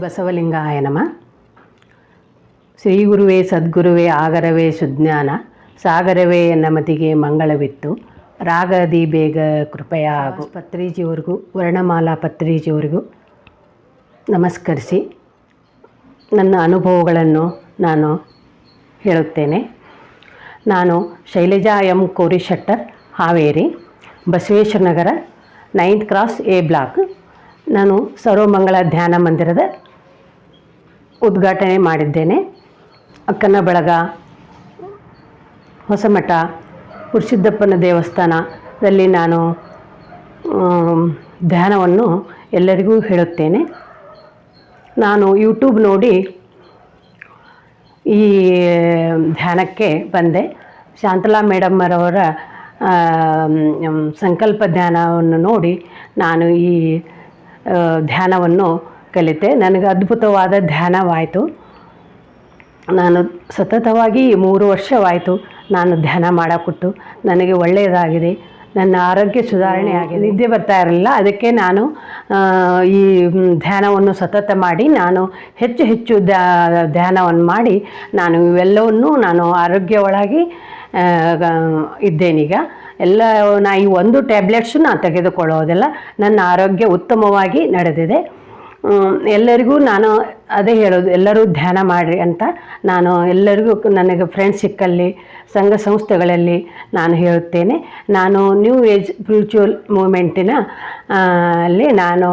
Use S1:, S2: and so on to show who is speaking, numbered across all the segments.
S1: ಬಸವಲಿಂಗಾಯ ನಮಃ. ಶ್ರೀ ಗುರುವೇ ಸದ್ಗುರುವೇ ಆಗರವೇ ಸುಜ್ಞಾನ, ಸಾಗರವೇ ನಮತಿಗೆ ಮಂಗಳವಿತ್ತು, ರಾಗದಿ ಬೇಗ ಕೃಪೆಯ ಪತ್ರಿಜಿಯವರಿಗೂ ವರ್ಣಮಾಲಾ ಪತ್ರಿಜಿಯವರಿಗೂ ನಮಸ್ಕರಿಸಿ ನನ್ನ ಅನುಭವಗಳನ್ನು ನಾನು ಹೇಳುತ್ತೇನೆ. ನಾನು Shailaja M Korishettar, Haveri, Basaveshwara Nagara, 9th cross A block. ನಾನು ಸರ್ವಮಂಗಳ ಧ್ಯಾನ ಮಂದಿರದ ಉದ್ಘಾಟನೆ ಮಾಡಿದ್ದೇನೆ. ಅಕ್ಕನ ಬಳಗ, ಹೊಸಮಠ, ಪುರುಷಿದ್ದಪ್ಪನ ದೇವಸ್ಥಾನದಲ್ಲಿ ನಾನು ಧ್ಯಾನವನ್ನು ಎಲ್ಲರಿಗೂ ಹೇಳುತ್ತೇನೆ. ನಾನು ಯೂಟ್ಯೂಬ್ ನೋಡಿ ಈ ಧ್ಯಾನಕ್ಕೆ ಬಂದೆ. ಶಾಂತಲಾ ಮೇಡಮ್ಮರವರ ಸಂಕಲ್ಪ ಧ್ಯಾನವನ್ನು ನೋಡಿ ನಾನು ಈ ಧ್ಯಾನವನ್ನು ಕಲಿತೆ. ನನಗೆ ಅದ್ಭುತವಾದ ಧ್ಯಾನವಾಯಿತು. ನಾನು ಸತತವಾಗಿ 3 ವರ್ಷವಾಯಿತು ನಾನು ಧ್ಯಾನ ಮಾಡಕೊಟ್ಟು. ನನಗೆ ಒಳ್ಳೆಯದಾಗಿದೆ, ನನ್ನ ಆರೋಗ್ಯ ಸುಧಾರಣೆ ಆಗಿದೆ. ನಿದ್ದೆ ಬರ್ತಾ ಇರಲಿಲ್ಲ, ಅದಕ್ಕೆ ನಾನು ಈ ಧ್ಯಾನವನ್ನು ಸತತ ಮಾಡಿ ನಾನು ಹೆಚ್ಚು ಧ್ಯಾನವನ್ನು ಮಾಡಿ ನಾನು ಇವೆಲ್ಲವನ್ನು ನಾನು ಆರೋಗ್ಯವಾಗಿ ಇದ್ದೇನೀಗ. ನಾ ಈ ಒಂದು ಟ್ಯಾಬ್ಲೆಟ್ಸು ನಾನು ತೆಗೆದುಕೊಳ್ಳೋದಿಲ್ಲ. ನನ್ನ ಆರೋಗ್ಯ ಉತ್ತಮವಾಗಿ ನಡೆದಿದೆ. ಎಲ್ಲರಿಗೂ ನಾನು ಅದೇ ಹೇಳೋದು, ಎಲ್ಲರೂ ಧ್ಯಾನ ಮಾಡಿರಿ ಅಂತ ನಾನು ಎಲ್ಲರಿಗೂ, ನನಗೆ ಫ್ರೆಂಡ್ಸ್ ಸಿಕ್ಕಲ್ಲಿ, ಸಂಘ ಸಂಸ್ಥೆಗಳಲ್ಲಿ ನಾನು ಹೇಳುತ್ತೇನೆ. ನಾನು ನ್ಯೂ ಏಜ್ ಸ್ಪಿರಿಚುವಲ್ ಮೂಮೆಂಟಿನ ಅಲ್ಲಿ ನಾನು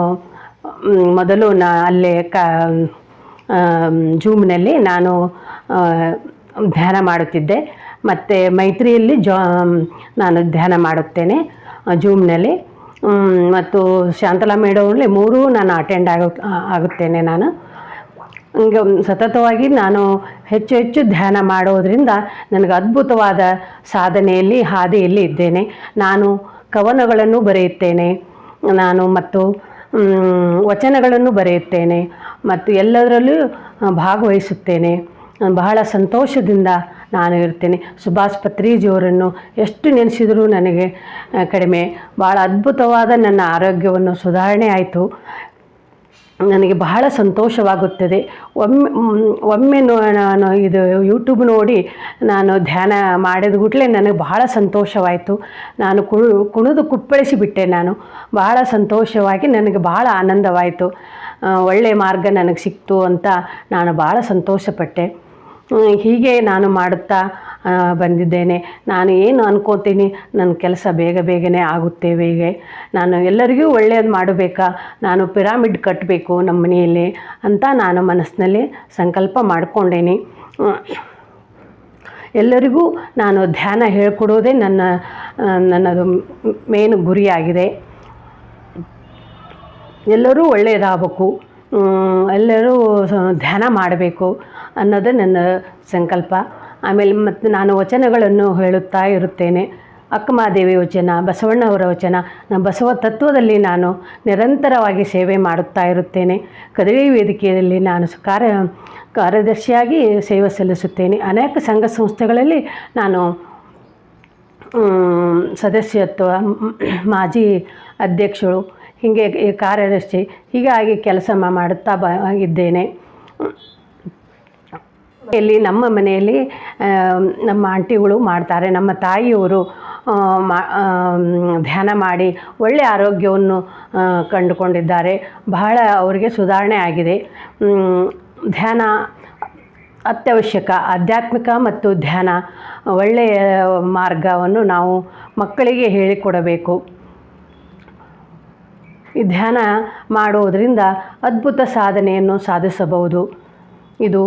S1: ಮೊದಲು ಅಲ್ಲೇ ಜೂಮ್ನಲ್ಲಿ ನಾನು ಧ್ಯಾನ ಮಾಡುತ್ತಿದ್ದೆ. ಮತ್ತು ಮೈತ್ರಿಯಲ್ಲಿ ನಾನು ಧ್ಯಾನ ಮಾಡುತ್ತೇನೆ ಜೂಮ್ನಲ್ಲಿ. ಮತ್ತು ಶಾಂತಲಾ ಮೇಡಮಲ್ಲಿ 3 ನಾನು ಅಟೆಂಡ್ ಆಗುತ್ತೇನೆ. ನಾನು ಹಂಗೆ ಸತತವಾಗಿ ನಾನು ಹೆಚ್ಚು ಧ್ಯಾನ ಮಾಡೋದರಿಂದ ನನಗೆ ಅದ್ಭುತವಾದ ಸಾಧನೆಯಲ್ಲಿ ಹಾದಿಯಲ್ಲಿ ಇದ್ದೇನೆ. ನಾನು ಕವನಗಳನ್ನು ಬರೆಯುತ್ತೇನೆ, ನಾನು ಮತ್ತು ವಚನಗಳನ್ನು ಬರೆಯುತ್ತೇನೆ, ಮತ್ತು ಎಲ್ಲದರಲ್ಲೂ ಭಾಗವಹಿಸುತ್ತೇನೆ. ಬಹಳ ಸಂತೋಷದಿಂದ ನಾನು ಇರ್ತೇನೆ. ಸುಭಾಷ್ ಪತ್ರಿಜಿಯವರನ್ನು ಎಷ್ಟು ನೆನೆಸಿದರೂ ನನಗೆ ಕಡಿಮೆ. ಭಾಳ ಅದ್ಭುತವಾದ ನನ್ನ ಆರೋಗ್ಯವನ್ನು ಸುಧಾರಣೆ ಆಯಿತು. ನನಗೆ ಬಹಳ ಸಂತೋಷವಾಗುತ್ತದೆ. ಒಮ್ಮೆ ನಾನು ಇದು ಯೂಟ್ಯೂಬ್ ನೋಡಿ ನಾನು ಧ್ಯಾನ ಮಾಡಿದ ಕೂಡಲೇ ನನಗೆ ಬಹಳ ಸಂತೋಷವಾಯಿತು. ನಾನು ಕುಣಿದು ಕುಪ್ಪಳಿಸಿಬಿಟ್ಟೆ. ನಾನು ಬಹಳ ಸಂತೋಷವಾಗಿ, ನನಗೆ ಬಹಳ ಆನಂದವಾಯಿತು. ಒಳ್ಳೆಯ ಮಾರ್ಗ ನನಗೆ ಸಿಕ್ತು ಅಂತ ನಾನು ಭಾಳ ಸಂತೋಷಪಟ್ಟೆ. ಹೀಗೆ ನಾನು ಮಾಡುತ್ತಾ ಬಂದಿದ್ದೇನೆ. ನಾನು ಏನು ಅನ್ಕೋತೀನಿ, ನನ್ನ ಕೆಲಸ ಬೇಗನೆ ಆಗುತ್ತೇವೆ. ಹೀಗೆ ನಾನು ಎಲ್ಲರಿಗೂ ಒಳ್ಳೆಯದು ಮಾಡಬೇಕಾ, ನಾನು ಪಿರಾಮಿಡ್ ಕಟ್ಟಬೇಕು ನಮ್ಮ ಮನೆಯಲ್ಲಿ ಅಂತ ನಾನು ಮನಸ್ಸಿನಲ್ಲಿ ಸಂಕಲ್ಪ ಮಾಡಿಕೊಂಡೇನಿ. ಎಲ್ಲರಿಗೂ ನಾನು ಧ್ಯಾನ ಹೇಳ್ಕೊಡೋದೇ ನನ್ನದು ಮೇನ್ ಗುರಿಯಾಗಿದೆ. ಎಲ್ಲರೂ ಒಳ್ಳೆಯದಾಗಬೇಕು, ಎಲ್ಲರೂ ಧ್ಯಾನ ಮಾಡಬೇಕು ಅನ್ನೋದು ನನ್ನ ಸಂಕಲ್ಪ. ಆಮೇಲೆ ಮತ್ತು ನಾನು ವಚನಗಳನ್ನು ಹೇಳುತ್ತಾ ಇರುತ್ತೇನೆ. ಅಕ್ಕಮಹಾದೇವಿ ವಚನ, ಬಸವಣ್ಣವರ ವಚನ, ಬಸವ ತತ್ವದಲ್ಲಿ ನಾನು ನಿರಂತರವಾಗಿ ಸೇವೆ ಮಾಡುತ್ತಾ ಇರುತ್ತೇನೆ. ಕದಳಿ ವೇದಿಕೆಯಲ್ಲಿ ನಾನು ಕಾರ್ಯದರ್ಶಿಯಾಗಿ ಸೇವೆ ಸಲ್ಲಿಸುತ್ತೇನೆ. ಅನೇಕ ಸಂಘ ಸಂಸ್ಥೆಗಳಲ್ಲಿ ನಾನು ಸದಸ್ಯತ್ವ, ಮಾಜಿ ಅಧ್ಯಕ್ಷರು, ಹೀಗೆ ಕಾರ್ಯದರ್ಶಿ, ಹೀಗಾಗಿ ಕೆಲಸ ಮಾಡುತ್ತಾ ಇದ್ದೇನೆ. ಇಲ್ಲಿ ನಮ್ಮ ಮನೆಯಲ್ಲಿ ನಮ್ಮ ಆಂಟಿಗಳು ಮಾಡ್ತಾರೆ. ನಮ್ಮ ತಾಯಿಯವರು ಧ್ಯಾನ ಮಾಡಿ ಒಳ್ಳೆಯ ಆರೋಗ್ಯವನ್ನು ಕಂಡುಕೊಂಡಿದ್ದಾರೆ. ಬಹಳ ಅವರಿಗೆ ಸುಧಾರಣೆ ಆಗಿದೆ. ಧ್ಯಾನ ಅತ್ಯವಶ್ಯಕ. ಆಧ್ಯಾತ್ಮಿಕ ಮತ್ತು ಧ್ಯಾನ ಒಳ್ಳೆಯ ಮಾರ್ಗವನ್ನು ನಾವು ಮಕ್ಕಳಿಗೆ ಹೇಳಿಕೊಡಬೇಕು. ಈ ಧ್ಯಾನ ಮಾಡೋದರಿಂದ ಅದ್ಭುತ ಸಾಧನೆಯನ್ನು ಸಾಧಿಸಬಹುದು. ಇದು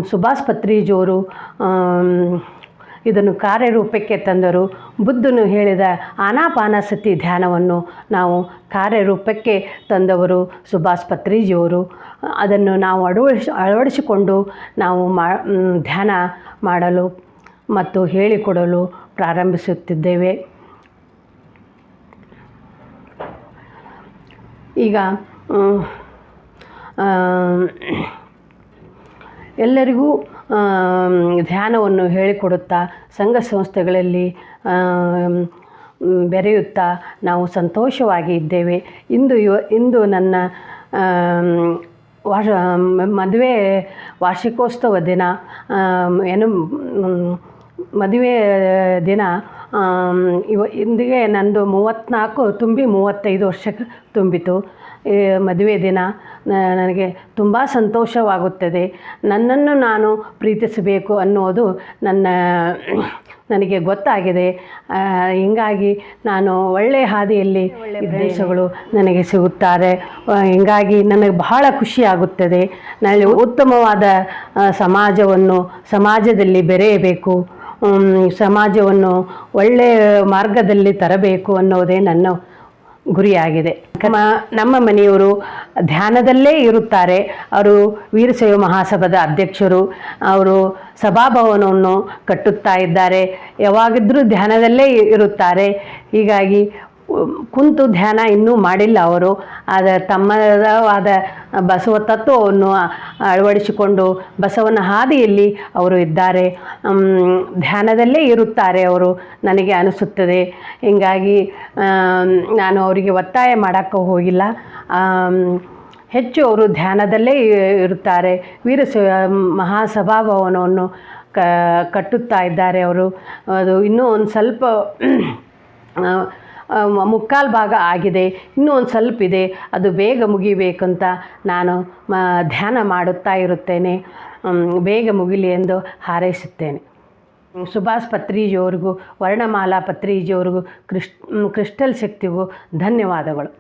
S1: ಸುಭಾಷ್ ಪತ್ರಿಜಿಯವರು ಇದನ್ನು ಕಾರ್ಯರೂಪಕ್ಕೆ ತಂದರು. ಬುದ್ಧನು ಹೇಳಿದ ಆನಾಪಾನಸತಿ ಧ್ಯಾನವನ್ನು ನಾವು ಕಾರ್ಯರೂಪಕ್ಕೆ ತಂದವರು ಸುಭಾಷ್ ಪತ್ರಿಜಿಯವರು. ಅದನ್ನು ನಾವು ಅಳವಡಿಸಿಕೊಂಡು ನಾವು ಧ್ಯಾನ ಮಾಡಲು ಮತ್ತು ಹೇಳಿಕೊಡಲು ಪ್ರಾರಂಭಿಸುತ್ತಿದ್ದೇವೆ. ಈಗ ಎಲ್ಲರಿಗೂ ಧ್ಯಾನವನ್ನು ಹೇಳಿಕೊಡುತ್ತಾ ಸಂಘ ಸಂಸ್ಥೆಗಳಲ್ಲಿ ಬೆರೆಯುತ್ತಾ ನಾವು ಸಂತೋಷವಾಗಿ ಇದ್ದೇವೆ. ಇಂದು ನನ್ನ ಮದುವೆ ವಾರ್ಷಿಕೋತ್ಸವ ದಿನ ಏನು ಮದುವೆ ದಿನ ಇಂದಿಗೆ ನಂದು 34 ತುಂಬಿ 35 ವರ್ಷಕ್ಕೆ ತುಂಬಿತು. ಮದುವೆ ದಿನ ನನಗೆ ತುಂಬ ಸಂತೋಷವಾಗುತ್ತದೆ. ನನ್ನನ್ನು ನಾನು ಪ್ರೀತಿಸಬೇಕು ಅನ್ನೋದು ನನಗೆ ಗೊತ್ತಾಗಿದೆ. ಹೀಗಾಗಿ ನಾನು ಒಳ್ಳೆಯ ಹಾದಿಯಲ್ಲಿ ದೇಶಗಳು ನನಗೆ ಸಿಗುತ್ತಾರೆ. ಹೀಗಾಗಿ ನನಗೆ ಬಹಳ ಖುಷಿಯಾಗುತ್ತದೆ. ನಾನು ಉತ್ತಮವಾದ ಸಮಾಜದಲ್ಲಿ ಬೆರೆಯಬೇಕು, ಸಮಾಜವನ್ನು ಒಳ್ಳೆಯ ಮಾರ್ಗದಲ್ಲಿ ತರಬೇಕು ಅನ್ನೋದೇ ನನ್ನ ಗುರಿಯಾಗಿದೆ. ನಮ್ಮ ಮನೆಯವರು ಧ್ಯಾನದಲ್ಲೇ ಇರುತ್ತಾರೆ. ಅವರು ವೀರಶೈವ ಮಹಾಸಭಾದ ಅಧ್ಯಕ್ಷರು. ಅವರು ಸಭಾಭವನವನ್ನು ಕಟ್ಟುತ್ತಾ ಇದ್ದಾರೆ. ಯಾವಾಗಿದ್ದರೂ ಧ್ಯಾನದಲ್ಲೇ ಇರುತ್ತಾರೆ. ಹೀಗಾಗಿ ಕುಂತು ಧ್ಯಾನ ಇನ್ನೂ ಮಾಡಿಲ್ಲ ಅವರು. ಆದರೆ ತಮ್ಮದಾದ ಬಸವ ತತ್ವವನ್ನು ಅಳವಡಿಸಿಕೊಂಡು ಬಸವನ ಹಾದಿಯಲ್ಲಿ ಅವರು ಇದ್ದಾರೆ. ಧ್ಯಾನದಲ್ಲೇ ಇರುತ್ತಾರೆ ಅವರು ನನಗೆ ಅನಿಸುತ್ತದೆ. ಹೀಗಾಗಿ ನಾನು ಅವರಿಗೆ ಒತ್ತಾಯ ಮಾಡೋಕ್ಕೆ ಹೋಗಿಲ್ಲ. ಹೆಚ್ಚು ಅವರು ಧ್ಯಾನದಲ್ಲೇ ಇರುತ್ತಾರೆ. ವೀರಶೈವ ಮಹಾಸಭಾಭವನವನ್ನು ಕಟ್ಟುತ್ತಾ ಇದ್ದಾರೆ ಅವರು. ಅದು ಇನ್ನೂ ಒಂದು ಸ್ವಲ್ಪ ಮುಕ್ಕಾಲು ಭಾಗ ಆಗಿದೆ, ಇನ್ನೂ ಒಂದು ಸ್ವಲ್ಪ ಇದೆ. ಅದು ಬೇಗ ಮುಗಿಬೇಕಂತ ನಾನು ಧ್ಯಾನ ಮಾಡುತ್ತಾ ಇರುತ್ತೇನೆ. ಬೇಗ ಮುಗಿಲಿ ಎಂದು ಹಾರೈಸುತ್ತೇನೆ. ಸುಭಾಷ್ ಪತ್ರಿಜಿಯವರಿಗೂ, ವರ್ಣಮಾಲಾ ಪತ್ರಿಜಿಯವರಿಗೂ, ಕ್ರಿಸ್ಟಲ್ ಶಕ್ತಿಗೂ ಧನ್ಯವಾದಗಳು.